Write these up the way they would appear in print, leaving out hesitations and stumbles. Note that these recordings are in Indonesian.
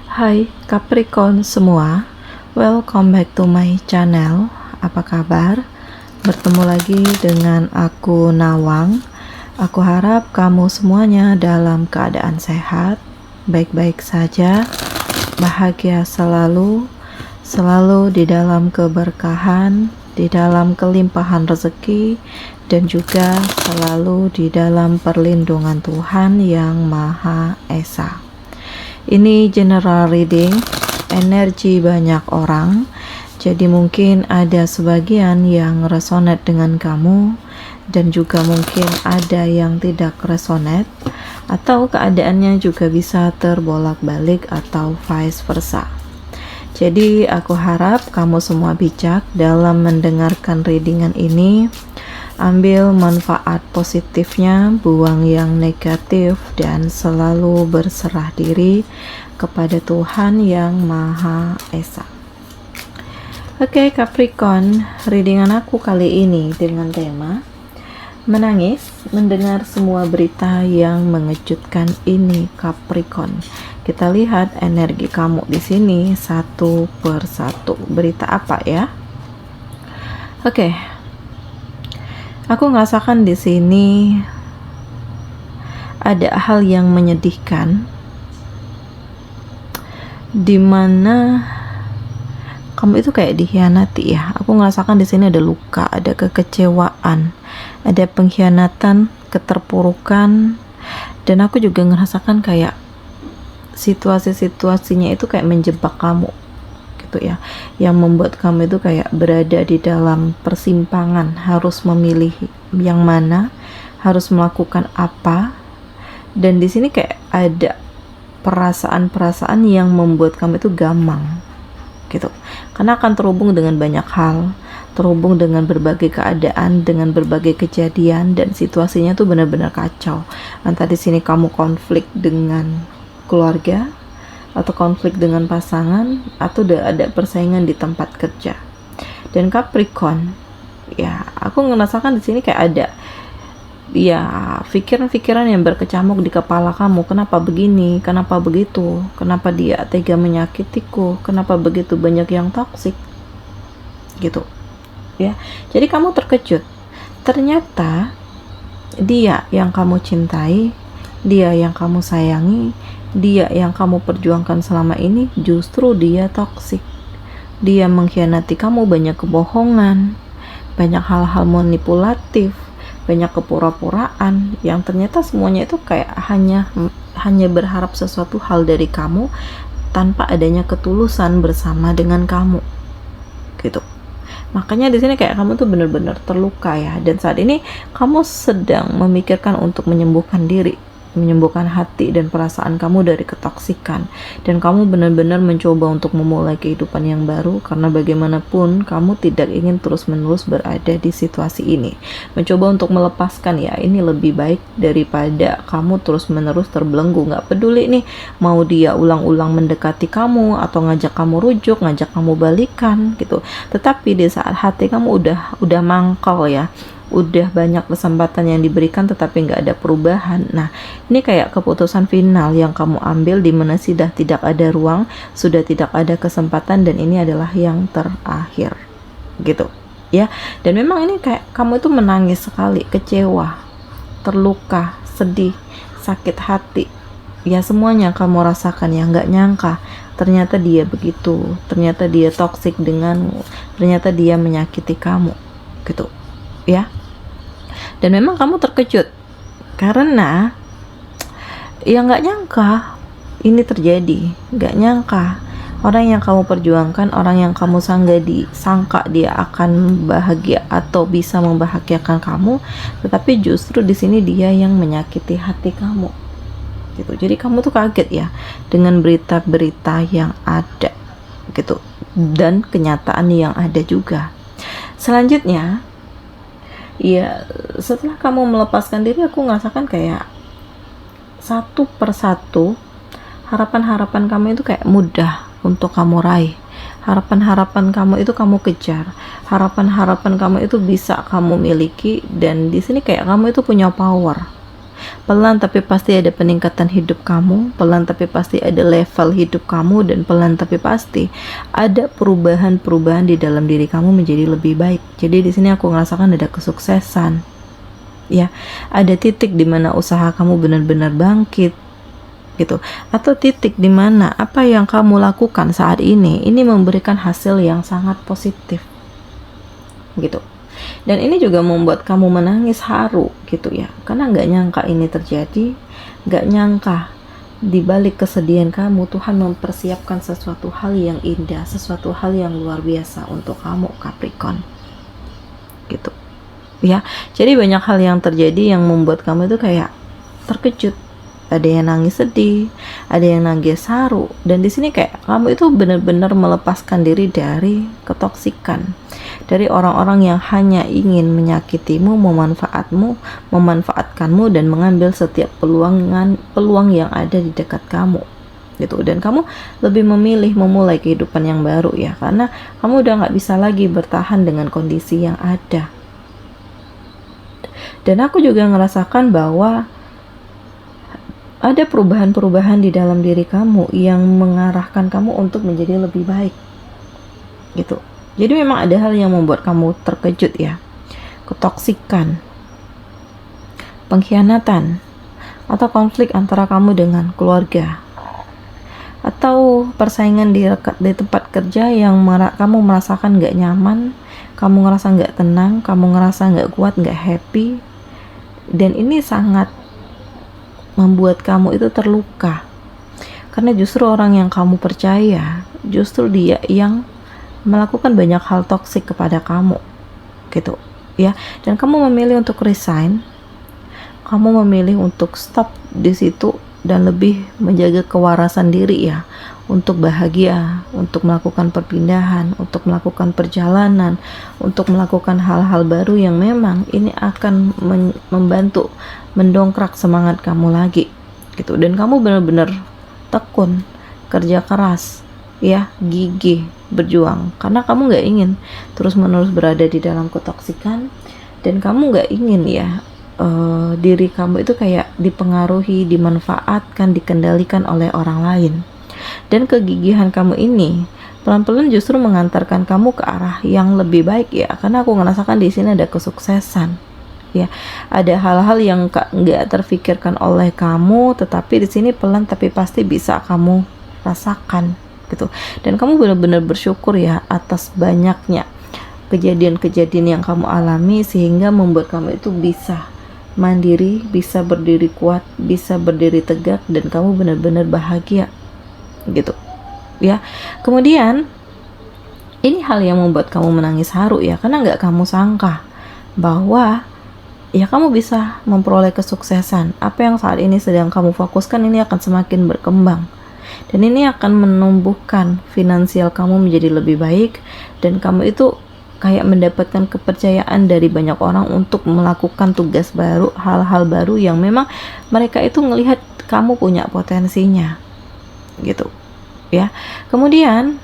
Hai Capricorn semua, welcome back to my channel. Apa kabar? Bertemu lagi dengan aku Nawang. Aku harap kamu semuanya dalam keadaan sehat, baik-baik saja, bahagia selalu, selalu di dalam keberkahan, di dalam kelimpahan rezeki, dan juga selalu di dalam perlindungan Tuhan Yang Maha Esa. Ini general reading, energi banyak orang, jadi mungkin ada sebagian yang resonate dengan kamu, dan juga mungkin ada yang tidak resonate, atau keadaannya juga bisa terbolak-balik atau vice versa. Jadi aku harap kamu semua bijak dalam mendengarkan readingan ini. Ambil manfaat positifnya, buang yang negatif, dan selalu berserah diri kepada Tuhan Yang Maha Esa. Oke, Capricorn, readingan aku kali ini dengan tema menangis mendengar semua berita yang mengejutkan ini, Capricorn. Kita lihat energi kamu di sini satu persatu. Berita apa ya? Oke. Aku merasakan di sini ada hal yang menyedihkan, dimana kamu itu kayak dikhianati ya. Aku merasakan di sini ada luka, ada kekecewaan, ada pengkhianatan, keterpurukan, dan aku juga merasakan kayak situasinya itu kayak menjebak kamu gitu ya, yang membuat kamu itu kayak berada di dalam persimpangan, harus memilih yang mana, harus melakukan apa. Dan di sini kayak ada perasaan-perasaan yang membuat kamu itu gamang gitu, karena akan terhubung dengan banyak hal, terhubung dengan berbagai keadaan, dengan berbagai kejadian, dan situasinya tuh benar-benar kacau. Entah di sini kamu konflik dengan keluarga, atau konflik dengan pasangan, atau udah ada persaingan di tempat kerja. Dan Capricorn, ya aku ngerasakan di sini kayak ada ya pikiran-pikiran yang berkecamuk di kepala kamu. Kenapa begini? Kenapa begitu? Kenapa dia tega menyakitiku? Kenapa begitu banyak yang toksik? Gitu. Ya. Jadi kamu terkejut. Ternyata dia yang kamu cintai, dia yang kamu sayangi, dia yang kamu perjuangkan selama ini, justru dia toksik. Dia mengkhianati kamu, banyak kebohongan, banyak hal-hal manipulatif, banyak kepura-puraan, yang ternyata semuanya itu kayak hanya berharap sesuatu hal dari kamu tanpa adanya ketulusan bersama dengan kamu gitu. Makanya di sini kayak kamu tuh benar-benar terluka ya, dan saat ini kamu sedang memikirkan untuk menyembuhkan diri, menyembuhkan hati dan perasaan kamu dari ketoksikan, dan kamu benar-benar mencoba untuk memulai kehidupan yang baru, karena bagaimanapun kamu tidak ingin terus-menerus berada di situasi ini, mencoba untuk melepaskan. Ya ini lebih baik daripada kamu terus-menerus terbelenggu. Nggak peduli nih mau dia ulang-ulang mendekati kamu atau ngajak kamu rujuk, ngajak kamu balikan gitu, tetapi di saat hati kamu udah mangkal ya, udah banyak kesempatan yang diberikan tetapi nggak ada perubahan. Nah ini kayak keputusan final yang kamu ambil, di mana sudah tidak ada ruang, sudah tidak ada kesempatan, dan ini adalah yang terakhir gitu ya. Dan memang ini kayak kamu itu menangis sekali, kecewa, terluka, sedih, sakit hati ya, semuanya kamu rasakan ya. Nggak nyangka ternyata dia begitu, ternyata dia toksik denganmu, ternyata dia menyakiti kamu gitu ya. Dan memang kamu terkejut karena ya nggak nyangka ini terjadi, nggak nyangka orang yang kamu perjuangkan, orang yang kamu sangka dia akan bahagia atau bisa membahagiakan kamu, tetapi justru di sini dia yang menyakiti hati kamu gitu. Jadi kamu tuh kaget ya dengan berita-berita yang ada gitu, dan kenyataan yang ada juga. Selanjutnya ya, setelah kamu melepaskan diri, aku merasakan kayak satu persatu harapan-harapan kamu itu kayak mudah untuk kamu raih. Harapan-harapan kamu itu kamu kejar, harapan-harapan kamu itu bisa kamu miliki, dan di sini kayak kamu itu punya power. Pelan tapi pasti ada peningkatan hidup kamu, pelan tapi pasti ada level hidup kamu, dan pelan tapi pasti ada perubahan-perubahan di dalam diri kamu menjadi lebih baik. Jadi di sini aku ngerasakan ada kesuksesan. Ya, ada titik di mana usaha kamu benar-benar bangkit gitu. Atau titik di mana apa yang kamu lakukan saat ini memberikan hasil yang sangat positif. Gitu. Dan ini juga membuat kamu menangis haru gitu ya, karena nggak nyangka ini terjadi, nggak nyangka di balik kesedihan kamu Tuhan mempersiapkan sesuatu hal yang indah, sesuatu hal yang luar biasa untuk kamu Capricorn gitu ya. Jadi banyak hal yang terjadi yang membuat kamu itu kayak terkejut. Ada yang nangis sedih, ada yang nangis haru, dan di sini kayak kamu itu benar-benar melepaskan diri dari ketoksikan, dari orang-orang yang hanya ingin menyakitimu, memanfaatkanmu, dan mengambil setiap peluang yang ada di dekat kamu gitu. Dan kamu lebih memilih memulai kehidupan yang baru ya, karena kamu udah nggak bisa lagi bertahan dengan kondisi yang ada. Dan aku juga ngerasakan bahwa ada perubahan-perubahan di dalam diri kamu yang mengarahkan kamu untuk menjadi lebih baik gitu. Jadi memang ada hal yang membuat kamu terkejut ya. Ketoksikan, pengkhianatan, atau konflik antara kamu dengan keluarga, atau persaingan di tempat kerja yang kamu merasakan gak nyaman, kamu ngerasa gak tenang, kamu ngerasa gak kuat, gak happy. Dan ini sangat membuat kamu itu terluka, karena justru orang yang kamu percaya, justru dia yang melakukan banyak hal toksik kepada kamu gitu ya. Dan kamu memilih untuk resign, kamu memilih untuk stop di situ dan lebih menjaga kewarasan diri ya, untuk bahagia, untuk melakukan perpindahan, untuk melakukan perjalanan, untuk melakukan hal-hal baru yang memang ini akan membantu mendongkrak semangat kamu lagi gitu. Dan kamu benar-benar tekun, kerja keras ya, gigih, berjuang, karena kamu gak ingin terus-menerus berada di dalam ketoksikan, dan kamu gak ingin ya diri kamu itu kayak dipengaruhi, dimanfaatkan, dikendalikan oleh orang lain. Dan kegigihan kamu ini pelan-pelan justru mengantarkan kamu ke arah yang lebih baik ya, karena aku ngerasakan di sini ada kesuksesan ya. Ada hal-hal yang nggak terfikirkan oleh kamu, tetapi di sini pelan tapi pasti bisa kamu rasakan gitu. Dan kamu benar-benar bersyukur ya atas banyaknya kejadian-kejadian yang kamu alami, sehingga membuat kamu itu bisa mandiri, bisa berdiri kuat, bisa berdiri tegak, dan kamu benar-benar bahagia gitu ya. Kemudian ini hal yang membuat kamu menangis haru ya, karena nggak kamu sangka bahwa ya kamu bisa memperoleh kesuksesan. Apa yang saat ini sedang kamu fokuskan ini akan semakin berkembang, dan ini akan menumbuhkan finansial kamu menjadi lebih baik, dan kamu itu kayak mendapatkan kepercayaan dari banyak orang untuk melakukan tugas baru, hal-hal baru yang memang mereka itu ngelihat kamu punya potensinya gitu ya. Kemudian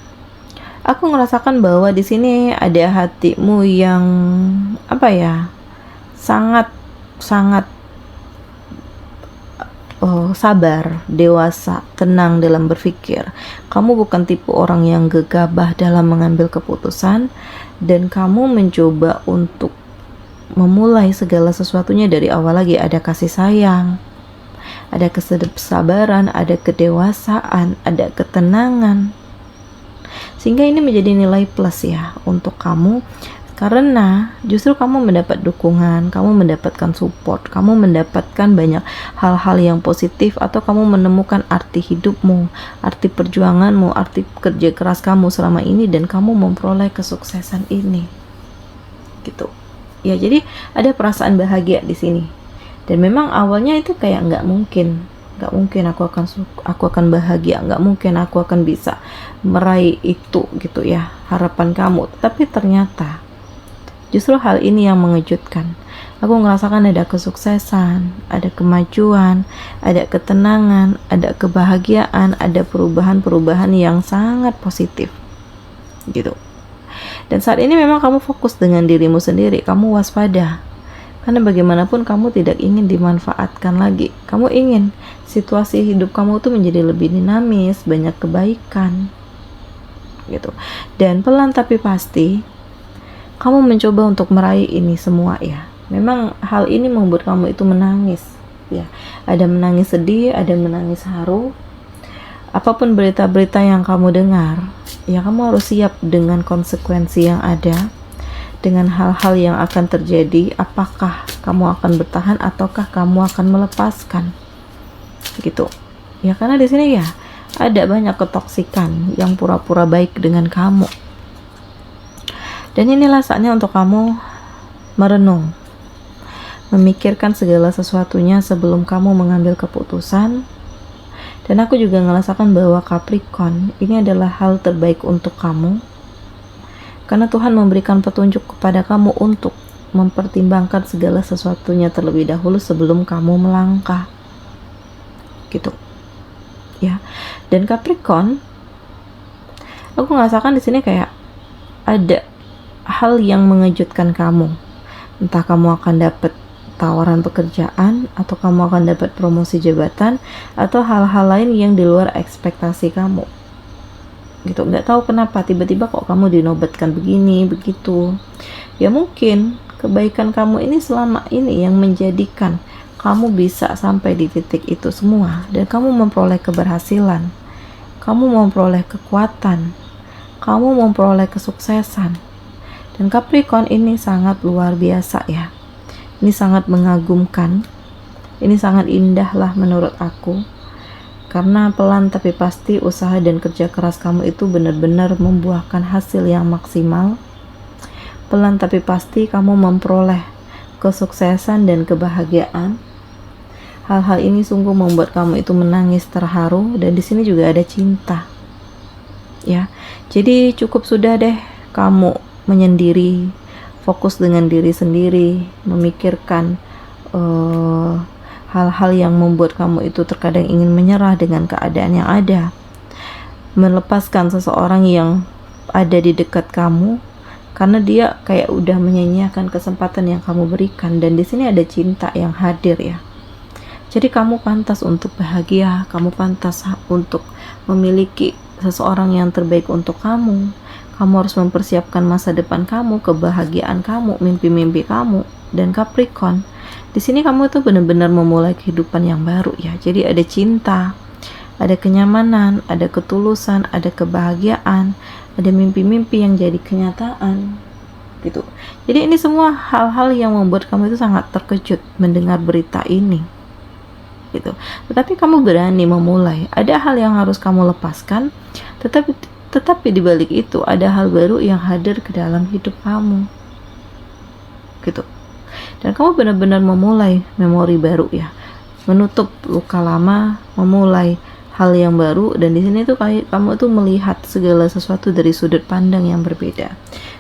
aku ngerasakan bahwa di sini ada hatimu yang apa ya, sangat sabar, dewasa, tenang dalam berpikir. Kamu bukan tipe orang yang gegabah dalam mengambil keputusan, dan kamu mencoba untuk memulai segala sesuatunya dari awal lagi. Ada kasih sayang, ada kesabaran, ada kedewasaan, ada ketenangan, sehingga ini menjadi nilai plus ya untuk kamu, karena justru kamu mendapat dukungan, kamu mendapatkan support, kamu mendapatkan banyak hal-hal yang positif, atau kamu menemukan arti hidupmu, arti perjuanganmu, arti kerja keras kamu selama ini, dan kamu memperoleh kesuksesan ini gitu ya. Jadi ada perasaan bahagia di sini. Dan memang awalnya itu kayak nggak mungkin aku akan bahagia, nggak mungkin aku akan bisa meraih itu gitu ya, harapan kamu. Tapi ternyata justru hal ini yang mengejutkan. Aku ngerasakan ada kesuksesan, ada kemajuan, ada ketenangan, ada kebahagiaan, ada perubahan-perubahan yang sangat positif gitu. Dan saat ini memang kamu fokus dengan dirimu sendiri, kamu waspada, Karena bagaimanapun kamu tidak ingin dimanfaatkan lagi. Kamu ingin situasi hidup kamu tuh menjadi lebih dinamis, banyak kebaikan gitu. Dan pelan tapi pasti kamu mencoba untuk meraih ini semua ya. Memang hal ini membuat kamu itu menangis ya. Ada menangis sedih, ada menangis haru. Apapun berita-berita yang kamu dengar, ya kamu harus siap dengan konsekuensi yang ada, dengan hal-hal yang akan terjadi. Apakah kamu akan bertahan ataukah kamu akan melepaskan gitu ya. Karena di sini ya ada banyak ketoksikan yang pura-pura baik dengan kamu, dan inilah saatnya untuk kamu merenung, memikirkan segala sesuatunya sebelum kamu mengambil keputusan. Dan aku juga ngerasakan bahwa Capricorn, ini adalah hal terbaik untuk kamu, karena Tuhan memberikan petunjuk kepada kamu untuk mempertimbangkan segala sesuatunya terlebih dahulu sebelum kamu melangkah gitu ya. Dan Capricorn, aku ngerasakan di sini kayak ada hal yang mengejutkan kamu. Entah kamu akan dapat tawaran pekerjaan, atau kamu akan dapat promosi jabatan, atau hal-hal lain yang di luar ekspektasi kamu gitu. Nggak tahu kenapa tiba-tiba kok kamu dinobatkan begini begitu ya. Mungkin kebaikan kamu ini selama ini yang menjadikan kamu bisa sampai di titik itu semua, dan kamu memperoleh keberhasilan, kamu memperoleh kekuatan, kamu memperoleh kesuksesan. Dan Capricorn ini sangat luar biasa ya. Ini sangat mengagumkan, ini sangat indah lah menurut aku, karena pelan tapi pasti usaha dan kerja keras kamu itu benar-benar membuahkan hasil yang maksimal. Pelan tapi pasti kamu memperoleh kesuksesan dan kebahagiaan. Hal-hal ini sungguh membuat kamu itu menangis terharu, dan di sini juga ada cinta ya. Jadi cukup sudah deh kamu menyendiri, fokus dengan diri sendiri, memikirkan hal-hal yang membuat kamu itu terkadang ingin menyerah dengan keadaan yang ada, melepaskan seseorang yang ada di dekat kamu karena dia kayak udah menyanyiakan kesempatan yang kamu berikan. Dan di sini ada cinta yang hadir ya. Jadi kamu pantas untuk bahagia, kamu pantas untuk memiliki seseorang yang terbaik untuk kamu. Kamu harus mempersiapkan masa depan kamu, kebahagiaan kamu, mimpi-mimpi kamu. Dan Capricorn, di sini kamu itu benar-benar memulai kehidupan yang baru ya. Jadi ada cinta, ada kenyamanan, ada ketulusan, ada kebahagiaan, ada mimpi-mimpi yang jadi kenyataan gitu. Jadi ini semua hal-hal yang membuat kamu itu sangat terkejut mendengar berita ini gitu. Tetapi kamu berani memulai. Ada hal yang harus kamu lepaskan, tetapi di balik itu ada hal baru yang hadir ke dalam hidup kamu gitu. Dan kamu benar-benar memulai memori baru ya, menutup luka lama, memulai hal yang baru. Dan di sini tuh kamu tuh melihat segala sesuatu dari sudut pandang yang berbeda.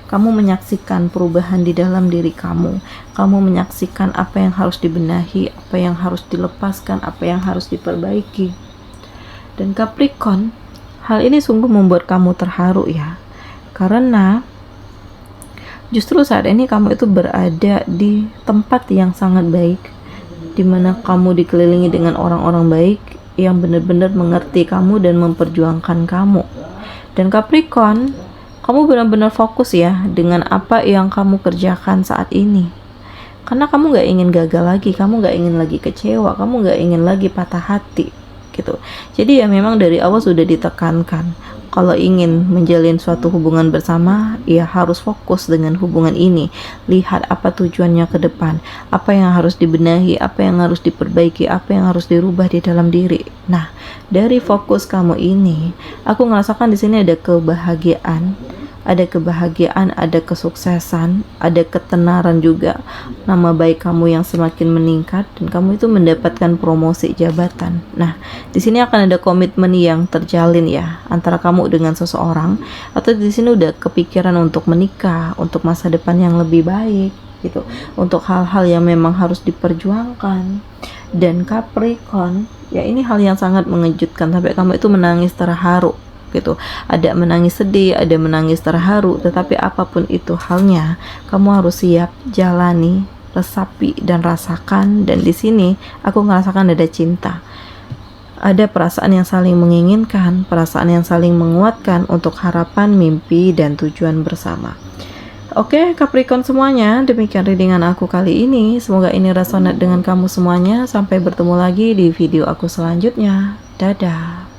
Kamu menyaksikan perubahan di dalam diri kamu. Kamu menyaksikan apa yang harus dibenahi, apa yang harus dilepaskan, apa yang harus diperbaiki. Dan Capricorn, hal ini sungguh membuat kamu terharu ya, karena justru saat ini kamu itu berada di tempat yang sangat baik, dimana kamu dikelilingi dengan orang-orang baik yang benar-benar mengerti kamu dan memperjuangkan kamu. Dan Capricorn, kamu benar-benar fokus ya dengan apa yang kamu kerjakan saat ini, karena kamu gak ingin gagal lagi, kamu gak ingin lagi kecewa, kamu gak ingin lagi patah hati gitu. Jadi ya memang dari awal sudah ditekankan, kalau ingin menjalin suatu hubungan bersama, ya harus fokus dengan hubungan ini. Lihat apa tujuannya ke depan, apa yang harus dibenahi, apa yang harus diperbaiki, apa yang harus dirubah di dalam diri. Nah, dari fokus kamu ini, aku ngerasakan di sini ada kebahagiaan, ada kesuksesan, ada ketenaran juga, nama baik kamu yang semakin meningkat, dan kamu itu mendapatkan promosi jabatan. Nah, di sini akan ada komitmen yang terjalin ya antara kamu dengan seseorang, atau di sini udah kepikiran untuk menikah, untuk masa depan yang lebih baik gitu, untuk hal-hal yang memang harus diperjuangkan. Dan Capricorn, ya ini hal yang sangat mengejutkan sampai kamu itu menangis terharu gitu. Ada menangis sedih, ada menangis terharu, tetapi apapun itu halnya, kamu harus siap jalani resapi dan rasakan. Dan di sini aku ngerasakan ada cinta, ada perasaan yang saling menginginkan, perasaan yang saling menguatkan untuk harapan, mimpi, dan tujuan bersama. Oke, Capricorn semuanya, demikian readingan aku kali ini. Semoga ini resonate dengan kamu semuanya. Sampai bertemu lagi di video aku selanjutnya. Dadah.